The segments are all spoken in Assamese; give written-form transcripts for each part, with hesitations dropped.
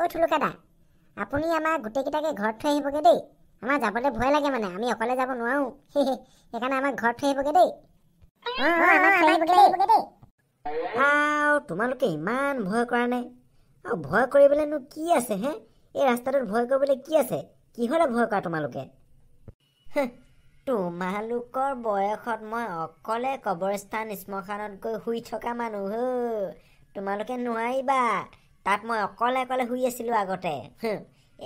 ও থুলুকাদা, আপুনি আমাৰ গোটেইকেইটাকে ঘৰত থৈ আহিবগে দেই। আমাৰ যাবলৈ ভয় লাগে, মানে আমি অকলে যাব নোৱাৰো। সেইকাৰণে আমাক ঘৰত থৈ আহিবগে দেই। তোমালোকে ইমান ভয় কৰা নাই? আৰু ভয় কৰিবলৈনো কি আছে হে? এই ৰাস্তাটোত ভয় কৰিবলৈ কি আছে? কিহলে ভয় কৰা তোমালোকে? তোমালোকৰ বয়সত মই অকলে কবৰস্থান শ্মশানত গৈ শুই থকা মানুহ। তোমালোকে নোৱাৰিবা। তাত মই অকলে শুই আছিলো আগতে।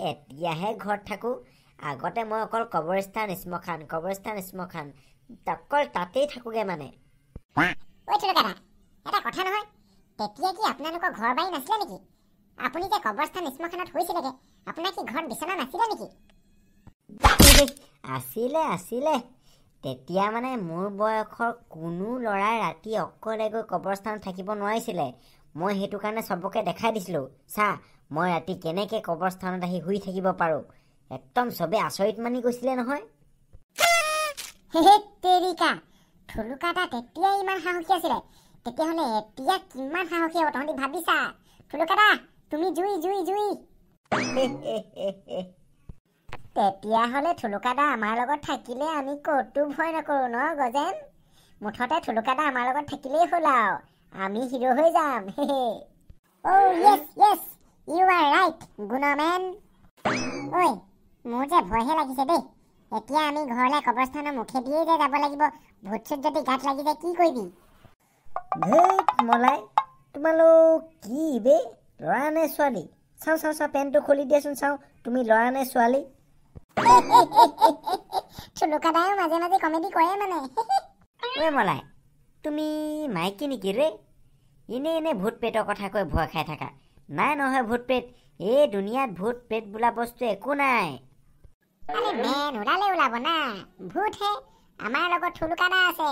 এতিয়াহে ঘৰত থাকো। আগতে মই অকল কবৰস্থান শ্মশান অকল তাতেই থাকোগে মানে। ঐ থুলুকাদা, এটা কথা নহয়, তেতিয়া কি আপোনালোকৰ ঘৰ বাৰী নাছিলে নেকি? আপুনি যে কবৰস্থান শ্মশানত শুইছিলেগে, আপোনাৰ কি ঘৰত বিচনা নাছিলে নেকি? আছিলে। তেতিয়া মানে মোৰ বয়সৰ কোনো ল'ৰাই ৰাতি অকলে গৈ কবৰস্থানত থাকিব নোৱাৰিছিলে। মই সেইটো কাৰণে চবকে দেখাই দিছিলো, চা মই ৰাতি কেনেকে কবৰস্থানত আহি শুই থাকিব পাৰো। একদম চবে আচৰিত মানি গৈছিলে নহয়। তেৰিকা, থুলুকাদা তেতিয়াই ইমান সাহসী আছিলে, তেতিয়াহ'লে এতিয়া কিমান সাহসী হ'ব তহঁতি ভাবিছা? থুলুকাদা, তুমি জুই। তেতিয়াহ'লে থুলুকাদা আমাৰ লগত থাকিলে আমি ক'তো ভয় নকৰো ন গজেন? মুঠতে থুলুকাদা আমাৰ লগত থাকিলেই হ'ল আৰু আমি হিৰো হৈ যাম। Oh yes, you are right, গুণমেন। ঐ, মোৰ যে ভয়হে লাগিছে দেই। এতিয়া আমি ঘৰলৈ কবৰস্থানৰ মুখেদিয়েই যে যাব লাগিব। ভূত চুত যদি গাত লাগি যায় কি কৰিবি? ধেইত মলাই, তোমালোক কি বে, ল'ৰা নে ছোৱালী? চাওঁ পেণ্টটো খুলি দিয়াচোন, চাওঁ তুমি ল'ৰা নে ছোৱালী? থুলুকাদায়ো মাজে মাজে কমেডি কৰে মানে। ঐ মলাই, তুমি মাইকী নেকি ৰে? এনে ভূত পেটৰ কথা কৈ ভয় খাই থাকা। নাই নহয় ভূত পেট, এই দুনিয়াত ভূত পেট বোলা বস্তু একো নাই। আরে মেন ওলাব না, ভূতহে। আমাৰ লগত থুলুকাদা আছে।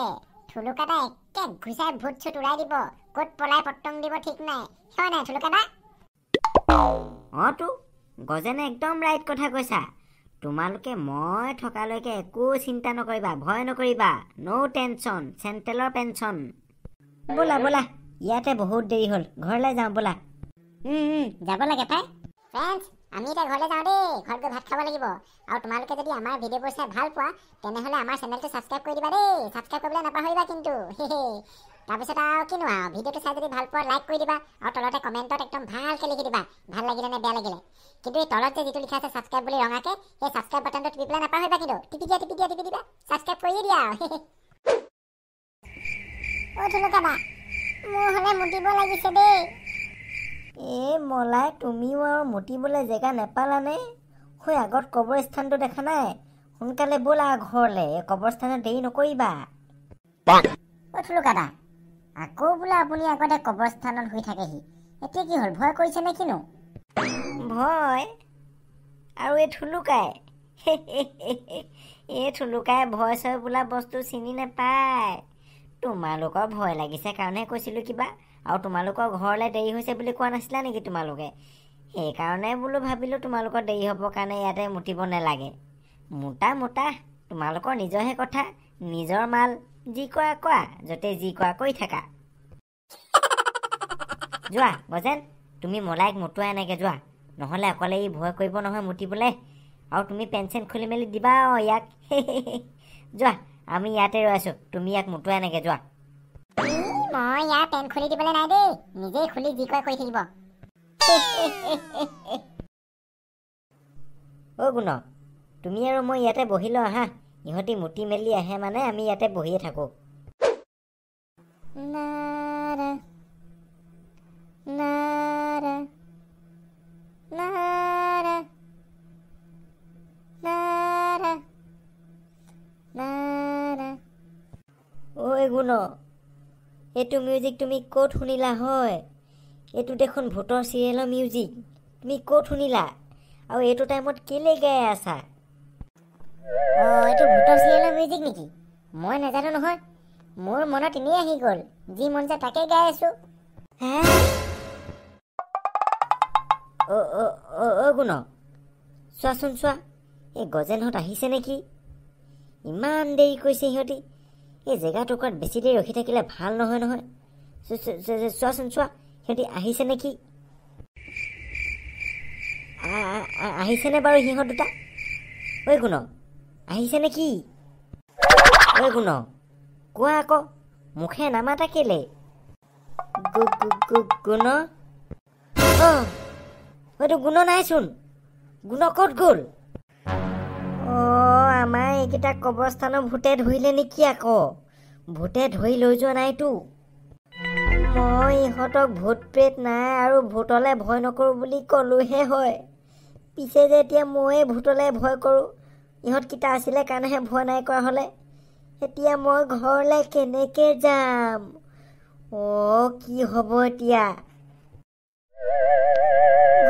থুলুকাদা একে ঘুচাই ভূত চুত উৰাই দিব, ক'ত পলাই পট্টং দিব ঠিক নাই। হয় নাই থুলুকাদা? তো গজেনে একদম ৰাইট কথা কৈছা। তোমালোকে মই থকালৈকে একো চিন্তা নকৰিবা, ভয় নকৰিবা। ন' টেনচন, চেণ্ট্ৰেলৰ পেঞ্চন। ব'লা, ইয়াতে বহুত দেৰি হ'ল, ঘৰলৈ যাওঁ ব'লা। যাব লাগে পাই। ফ্ৰেণ্ডছ, আমি এতিয়া ঘৰলৈ যাওঁ দেই। ঘৰত গৈ ভাত খাব লাগিব। আৰু তোমালোকে যদি আমাৰ ভিডিঅ'বোৰ চাই ভাল পোৱা, তেনেহ'লে আমাৰ চেনেলটো ছাবস্ক্ৰাইব কৰি দিবা দেই। ছাবস্ক্ৰাইব কৰিবলৈ নাপাহৰিবা কিন্তু। তাৰপিছত আৰু কিনো আৰু, ভিডিঅ'টো চাই যদি ভাল পোৱা লাইক কৰি দিবা, আৰু তলতে কমেণ্টত একদম ভালকৈ লিখি দিবা, ভাল লাগিলে নে বেয়া লাগিলে। কিন্তু এই তলত যে যিটো লিখা আছে ছাবস্ক্ৰাইব বুলি ৰঙাকে, সেই ছাবস্ক্ৰাইব বাটনটো টিপি পেলাই নাপাহৰিবা কিন্তু। টিপি দিয়া। ছাবস্ক্ৰাইব কৰিয়ে দিয়া। অ' থুলুকাদা, মোৰ হ'লে মুতিব লাগিছে দেই। মলাই, তুমিও আৰু মুতিবলৈ জেগা নেপালানে? আগত কবৰস্থানটো দেখা নাই? সোনকালে ব'লা ঘৰলে, কবৰস্থানত দেৰি নকৰিবা। অ' থুলুকাদা, আকৌ বোলে আপুনি আগতে কবৰস্থানত শুই থাকেহি। এতিয়া কি হ'ল, ভয় কৰিছে নে কিনো? ভয়? আৰু এই থুলুকাই ভয় চয় বোলা বস্তু চিনি নেপায়। তোমালোকৰ ভয় লাগিছে কাৰণেহে কৈছিলোঁ কিবা। আৰু তোমালোকৰ ঘৰলৈ দেৰি হৈছে বুলি কোৱা নাছিলা নেকি তোমালোকে? সেইকাৰণে বোলো ভাবিলোঁ তোমালোকৰ দেৰি হ'ব কাৰণে ইয়াতে মুতিব নালাগে। মোটা তোমালোকৰ নিজৰহে কথা, নিজৰ মাল, যি কোৱা, য'তে যি কোৱা কৰি থাকা। যোৱা গজেন, তুমি মলাইক মুতুৱা এনেকৈ যোৱা, নহ'লে অকলে ই ভয় কৰিব নহয় মুতিবলৈ। আৰু তুমি পেন চেন খুলি মেলি দিবা ইয়াক। যোৱা, আমি ইয়াতে ৰৈ আছোঁ, তুমি ইয়াক মুতুৱা এনেকৈ যোৱা। মই ইয়াৰ পেন খুলি দিবলৈ নাই দেই, নিজেই খুলি যি কয় কৰি থাকিব। অ' গুণ, তুমি আৰু মই ইয়াতে বহি লওঁ আহা। ইহঁতি মুতি মেলি আহে মানে আমি ইয়াতে বহিয়ে থাকোঁ। ঐ গুণ, এইটো মিউজিক তুমি ক'ত শুনিলা হয়? এইটো দেখোন ভূতৰ চিৰিয়েলৰ মিউজিক। তুমি ক'ত শুনিলা? আৰু এইটো টাইমত কেলে গাই আছা? এইটো ভূতৰ চিৰিয়েলৰ মিউজিক নেকি? মই নাজানো নহয়। মোৰ মনত এনেই আহি গ'ল, যি মন যায় তাকে গাই আছো। অ' গুণ, চোৱাচোন চোৱা, এই গজেনহঁত আহিছে নেকি? ইমান দেৰি কৰিছে সিহঁতি। এই জেগাটুকুৰাত বেছি দেৰি ৰখি থাকিলে ভাল নহয়। চোৱাচোন চোৱা, সিহঁতি আহিছে নেকি? আহিছেনে বাৰু সিহঁত দুটা? ঐ গুণ, আহিছে নেকি? ঐ গুণ, কোৱা আকৌ, মুখে নামাতা কেলে? গুণ, হয়তো গুণ নাইচোন। গুণ ক'ত গ'ল? আমাৰ এইকেইটা কবৰস্থানৰ ভূতে ধৰিলে নেকি আকৌ? ভূতে ধৰি লৈ যোৱা নাইতো। মই ইহঁতক ভূত প্ৰেত নাই আৰু ভূতলে ভয় নকৰোঁ বুলি ক'লোহে হয়। পিছে যে এতিয়া ময়ে ভূতলে ভয় কৰোঁ। ইহঁতকেইটা আছিলে কাৰণেহে ভয় নাই কৰা হ'লে। এতিয়া মই ঘৰলৈ কেনেকে যাম? কি হ'ব এতিয়া?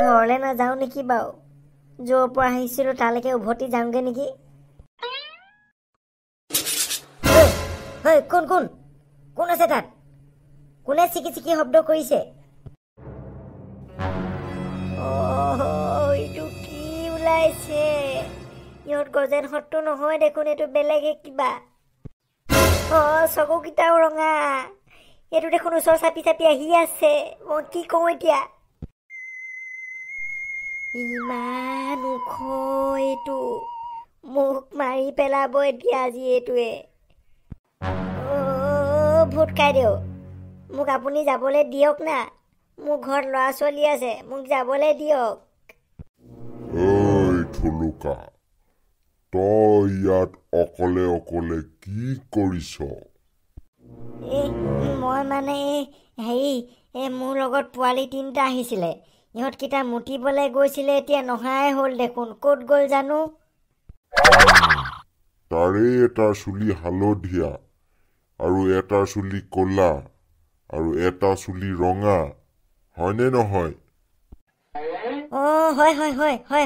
ঘৰলৈ নাযাওঁ নেকি বাৰু? য'ৰ পৰা আহিছিলোঁ তালৈকে উভতি যাওঁগে নেকি? কোন আছে তাত? কোনে চিকি চিকি শব্দ কৰিছে? এইটো কি ওলাইছে? ইহঁত গজেন হতটো নহয় দেখোন, এইটো বেলেগে কিবা। চকুকেইটাও ৰঙা। এইটো দেখোন ওচৰ চাপি চাপি আহি আছে। মই কি কওঁ এতিয়া? ইমান ওখ এইটো, মোক মাৰি পেলাব এতিয়া আজি এইটোৱে। ভূত কাইদেউ, মোক আপুনি যাবলৈ দিয়ক না। মোৰ ঘৰত ল'ৰা ছোৱালী আছে, মোক যাবলৈ দিয়ক। থুলুকা, তই ইয়াত অকলে অকলে কি কৰিছ? মই মানে মোৰ লগত পোৱালি 3টা আহিছিলে। ইহঁতকেইটা মুতিবলৈ গৈছিলে, এতিয়া নহাই হ'ল দেখোন। ক'ত গ'ল জানো? তাৰে এটাৰ চুলি হালধীয়া আৰু এটাৰ চুলি ক'লা আৰু এটা চুলি ৰঙা, হয়নে নহয়?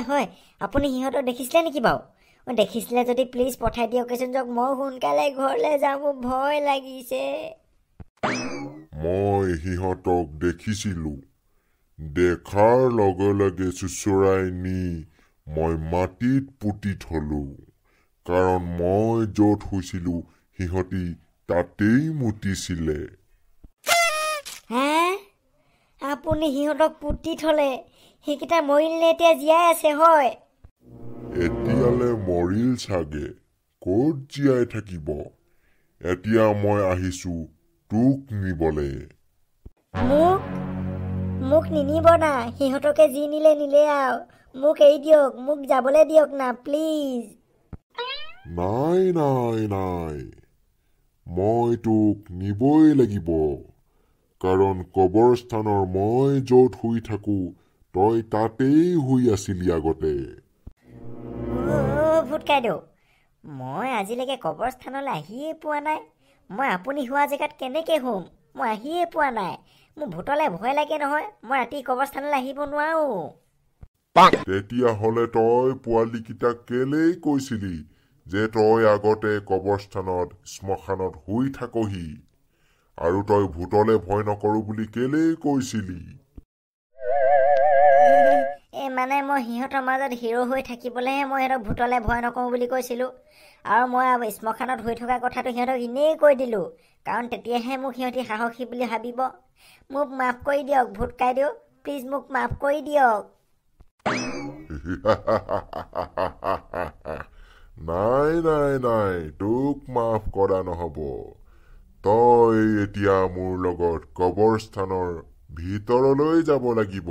হয়। আপুনি সিহঁতক দেখিছিলে নেকি বাৰু? দেখিছিলে যদি প্লিজ পঠাই দিয়কচোন। মই সোনকালে ঘৰলৈ যাওঁ, মোৰ ভয় লাগিছে। মই সিহঁতক দেখিছিলো। দেখাৰ লগে লগে চুচৰাই নি মই মাটিত পুতি থলো, কাৰণ মই য'ত শুইছিলো সিহঁতি তাতেই মুতিছিলে। আপুনি সিহঁতক পুতি থলে? সেইকেইটা মৰিলে এতিয়া জীয়াই আছে হয়? এতিয়ালে মৰিল চাগে, ক'ত জীয়াই থাকিব। এতিয়া মই আহিছো তোক নিবলে। মোক নিনিব না। সিহঁতকে যি নিলে নিলে আৰু। মোক এৰি দিয়ক, মোক যাবলৈ দিয়ক না প্লিজ। নাই, মই তোক নিবই লাগিব, কাৰণ কবৰস্থানৰ মই য'ত শুই থাকো তই তাতেই শুই আছিলি আগতে। ভূত কাইদেউ, মই আজিলৈকে কবৰস্থানলৈ আহিয়ে পোৱা নাই। মই আপুনি হোৱা জেগাত কেনেকে শুম? মই আহিয়ে পোৱা নাই। মোৰ ভূতলে ভয় লাগে নহয়। মই ৰাতি কবৰস্থানলৈ আহিব নোৱাৰো। তেতিয়াহ'লে তই পোৱালীকেইটাক কেলেই কৈছিলি যে তই আগতে কবৰস্থানত শ্মশানত শুই থাকহি, আৰু তই ভূতলে ভয় নকৰো বুলি কেলেই কৈছিলি? মানে মই সিহঁতৰ মাজত হিৰো হৈ থাকিবলৈহে মই সিহঁতক ভূতলে ভয় নকৰোঁ বুলি কৈছিলোঁ। আৰু মই শ্মশানত হৈ থকা কথাটো সিহঁতক এনেই কৈ দিলোঁ, কাৰণ তেতিয়াহে মোক সিহঁতি সাহসী বুলি ভাবিব। মোক মাফ কৰি দিয়ক ভূত কাইদেউ, প্লিজ মোক মাফ কৰি দিয়ক। নাই, তোক মাফ কৰা নহব। তই এতিয়া মোৰ লগত কবৰস্থানৰ ভিতৰলৈ যাব লাগিব।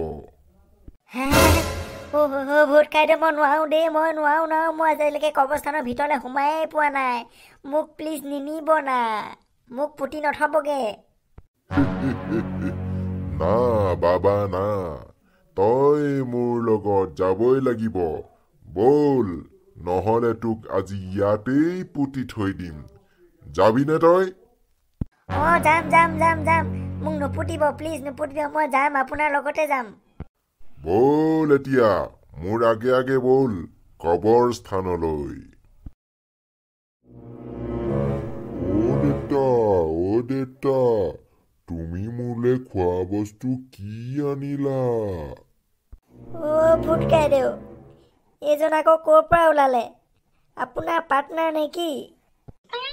ভূত কাইদেউ, মই নোৱাৰো দেই, মই নোৱাৰো। মই আজিলৈকে কবৰস্থানৰ ভিতৰলৈ সোমায়েই পোৱা নাই। মোক প্লিজ নিনিব না, মোক পুতি নথবগে। না বাবা না, তই মোৰ লগত যাবই লাগিব। বল, নহলে তোক আজি ইয়াতেই পুতি থৈ দিম। যাবিনে তই? যাম। মোক নুপুতিব, প্লিজ নুপুতিব। মই যাম, আপোনাৰ লগতে যাম। বল এতিয়া, মোৰ আগে আগে বল কবৰস্থানলৈ। অ দেউতা, তুমি মোলে খোৱা বস্তু কি আনিলা? ভূত কাইদেউ, এইজন আকৌ ক'ৰ পৰা ওলালে? আপোনাৰ পাৰ্টনাৰ নেকি?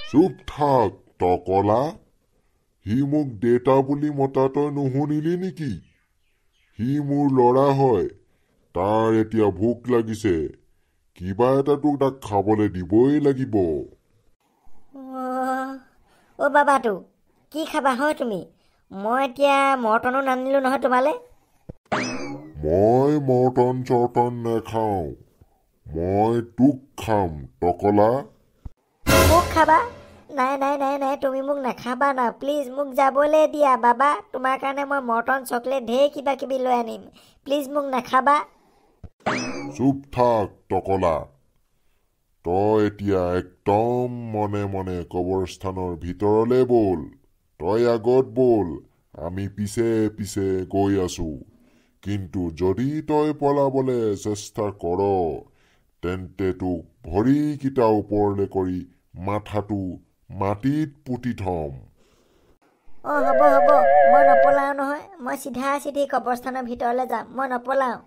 চুপ থাক টকলা। সি মোক দেউতা বুলি মতা তই নুশুনিলি নেকি? সি মোৰ ল'ৰা হয়, তাৰ এতিয়া ভোক লাগিছে, কিবা এটাতো তাক খাবলৈ দিবই লাগিব। অ' বাবাটো কি খাবা হয় তুমি? মই এতিয়া মৰ্টনো নানিলো নহয় তোমালে। মই মৰ্টন চৰ্টন নাখাওঁ, মই তোক খাম টকলা। মোক খাবা? নাই নাই নাই নাই, তুমি মোক নাখাবা না প্লিজ, মোক যাবলৈ দিয়া বাবা। তোমাৰ কাৰণে মই মৰ্টন চকলেট ঢেৰ কিবা কিবি লৈ আনিম, প্লিজ মোক নাখাবা। চুপ থাক টকলা, তই এতিয়া একদম মনে মনে কবৰস্থানৰ ভিতৰলে বল। তই আগত বল, আমি পিছে পিছে গৈ আছো। কিন্তু যদি তই পলাবলে চেষ্টা কৰ, তেন্তে তোক ভৰিকেইটা ওপৰলে কৰি মাথাটো মাটিত পুতি থম। অঁ হ'ব হ'ব, মই নপলাওঁ নহয়, মই চিধা চিধি কবৰস্থানৰ ভিতৰলৈ যাম, মই নপলাওঁ।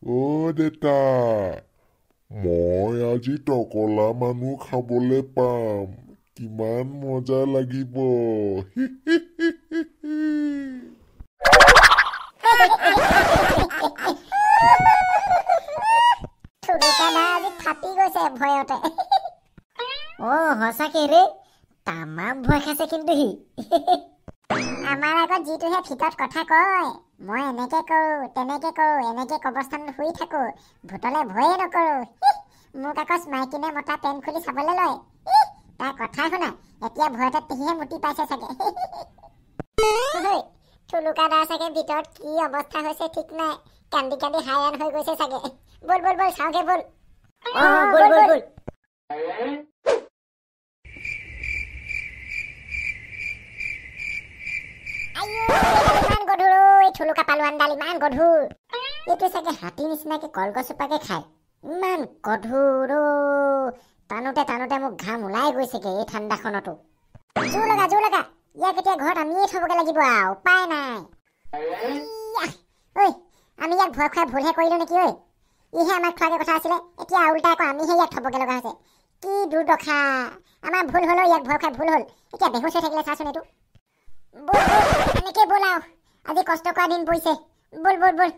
অ' দেতা, মই আজি টকলা মানুহ খাবলৈ পাম, কিমান মজা লাগিব। থুলুকা দা আজি ফাটি গৈছে ভয়তে। অঁ সঁচাকে ৰে, তামাম ভয় খাইছে কিন্তু সি। আমাৰ আগত যিটোহে ভিতৰত কথা কয়, মই এনেকে কৰো তেনেকে কৰো, এনেকে কবৰস্থানত শুই থাকো, ভূতলে ভয়ে নকৰো। মোক আকৌ স্মাইকিনে মতা পেন খুলি চাবলৈ লয়। তাৰ কথা শুনা, এতিয়া ভয়তে তিহিহে মুতি পাইছে চাগে। থুলুকা দাৰ চাগে ভিতৰত কি অৱস্থা হৈছে ঠিক নাই, কান্দি কান্দি হাইৰাণ হৈ গৈছে চাগে। বল বল বল চাওঁগে বল। অঁ বল বল বল। ইমান গধুৰ এই থুলুকা পালোৱানডাল, ইমান গধুৰ। এইটো চাগে হাতী নিচিনাকে কলগছজোপাকে খায়, ইমান গধুৰ। টানোতে টানোতে মোক ঘাম ওলাই গৈছেগে এই ঠাণ্ডাখনতো। জোৰ লগা, ইয়াক এতিয়া ঘৰত আমিয়ে থবগে লাগিব আৰু, উপায় নাই। ঐ, আমি ইয়াক ভয় খুৱাই ভুলহে কৰিলো নেকি? ঐ, ইহে আমাক খোৱাগে কথা আছিলে, এতিয়া উল্টা আকৌ আমিহে ইয়াক থবগে লগা হৈছে। কি দুৰ্দশা, আমাৰ ভুল হলেও ইয়াক ভয় খুৱাই ভুল হ'ল। এতিয়া বেহুচ হৈ থাকিলে চাচোন এইটো। বল বল, এনেকে বল আৰু, আজি কষ্ট কৰা দিন পৰিছে। বল বল বল।